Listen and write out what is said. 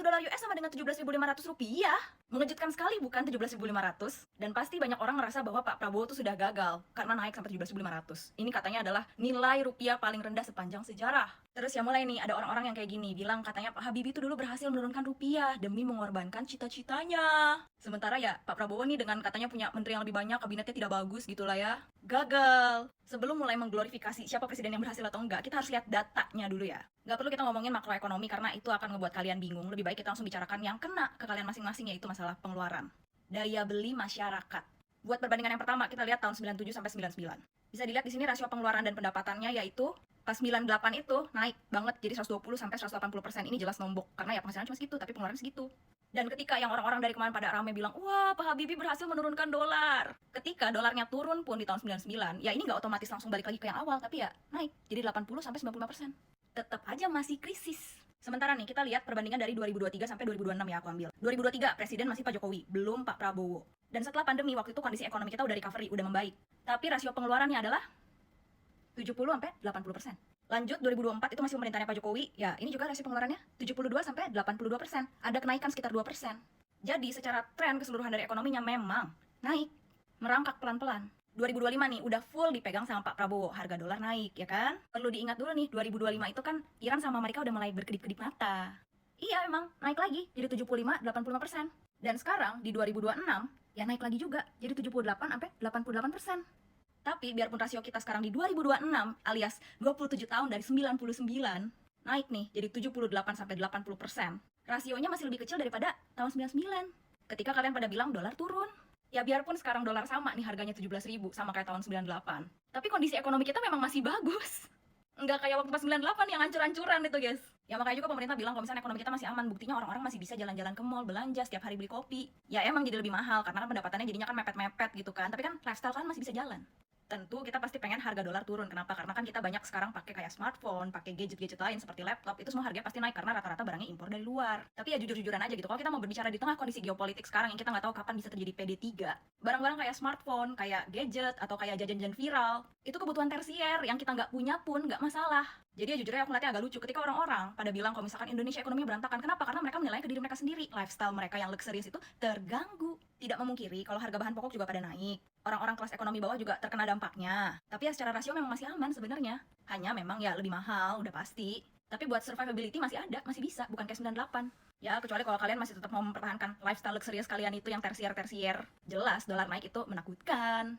dolar US sama dengan 17.500 rupiah. Mengejutkan sekali bukan 17.500? Dan pasti banyak orang ngerasa bahwa Pak Prabowo tuh sudah gagal karena naik sampai 17.500. Ini katanya adalah nilai rupiah paling rendah sepanjang sejarah. Terus ya mulai nih ada orang-orang yang kayak gini bilang katanya Pak Habibie itu dulu berhasil menurunkan rupiah demi mengorbankan cita-citanya. Sementara ya Pak Prabowo nih dengan katanya punya menteri yang lebih banyak, kabinetnya tidak bagus gitulah ya. Gagal. Sebelum mulai mengglorifikasi siapa presiden yang berhasil atau enggak, kita harus lihat datanya dulu ya. Nggak perlu kita ngomongin makroekonomi karena itu akan ngebuat kalian bingung. Lebih baik kita langsung bicarakan yang kena ke kalian masing-masing, yaitu masalah pengeluaran. Daya beli masyarakat. Buat perbandingan yang pertama, kita lihat tahun 97 sampai 99. Bisa dilihat di sini rasio pengeluaran dan pendapatannya, yaitu pas 98 itu naik banget jadi 120 sampai 180%. Ini jelas nombok karena ya penghasilan cuma segitu tapi pengeluaran segitu. Dan ketika yang orang-orang dari kemarin pada rame bilang, wah Pak Habibie berhasil menurunkan dolar. Ketika dolarnya turun pun di tahun 99, ya ini nggak otomatis langsung balik lagi ke yang awal, tapi ya naik jadi 80 sampai 95%. Tetap aja masih krisis. Sementara nih kita lihat perbandingan dari 2023 sampai 2026 ya aku ambil. 2023 presiden masih Pak Jokowi, belum Pak Prabowo. Dan setelah pandemi waktu itu kondisi ekonomi kita udah recovery, udah membaik. Tapi rasio pengeluarannya adalah 70 sampai 80%. Lanjut 2024 itu masih pemerintahnya Pak Jokowi, ya ini juga rasio pengeluarannya 72 sampai 82%. Ada kenaikan sekitar 2%. Jadi secara tren keseluruhan dari ekonominya memang naik, merangkak pelan-pelan. 2025 nih udah full dipegang sama Pak Prabowo, harga dolar naik ya kan? Perlu diingat dulu nih, 2025 itu kan Iran sama Amerika udah mulai berkedip-kedip mata. Iya emang, naik lagi jadi 75-85%. Dan sekarang di 2026 ya naik lagi juga jadi 78 sampai 88%. Tapi biarpun rasio kita sekarang di 2026 alias 27 tahun dari 99 naik nih jadi 78 sampai 80%. Rasionya masih lebih kecil daripada tahun 99. Ketika kalian pada bilang dolar turun. Ya biarpun sekarang dolar sama nih harganya 17.000 sama kayak tahun 98. Tapi kondisi ekonomi kita memang masih bagus. Enggak kayak waktu pas 98 yang hancur-hancuran itu guys. Ya makanya juga pemerintah bilang kalau misalnya ekonomi kita masih aman, buktinya orang-orang masih bisa jalan-jalan ke mall, belanja setiap hari beli kopi. Ya emang jadi lebih mahal karena kan pendapatannya jadinya kan mepet-mepet gitu kan. Tapi kan lifestyle kan masih bisa jalan. Tentu kita pasti pengen harga dolar turun. Kenapa? Karena kan kita banyak sekarang pakai kayak smartphone, pakai gadget-gadget lain seperti laptop. Itu semua harganya pasti naik karena rata-rata barangnya impor dari luar. Tapi ya jujur-jujuran aja gitu. Kalau kita mau berbicara di tengah kondisi geopolitik sekarang yang kita nggak tahu kapan bisa terjadi PD3, barang-barang kayak smartphone, kayak gadget, atau kayak jajan-jajan viral, itu kebutuhan tersier yang kita nggak punya pun nggak masalah. Jadi ya jujur aja aku ngeliatnya agak lucu ketika orang-orang pada bilang kalau misalkan Indonesia ekonominya berantakan. Kenapa? Karena mereka menilai ke diri mereka sendiri. Lifestyle mereka yang luxurious itu terganggu. Tidak memungkiri kalau harga bahan pokok juga pada naik. Orang-orang kelas ekonomi bawah juga terkena dampaknya. Tapi ya secara rasio memang masih aman sebenarnya. Hanya memang ya lebih mahal, udah pasti. Tapi buat survivability masih ada, masih bisa. Bukan kayak 98. Ya kecuali kalau kalian masih tetap mau mempertahankan lifestyle luxurious kalian itu yang tersier-tersier. Jelas dolar naik itu menakutkan.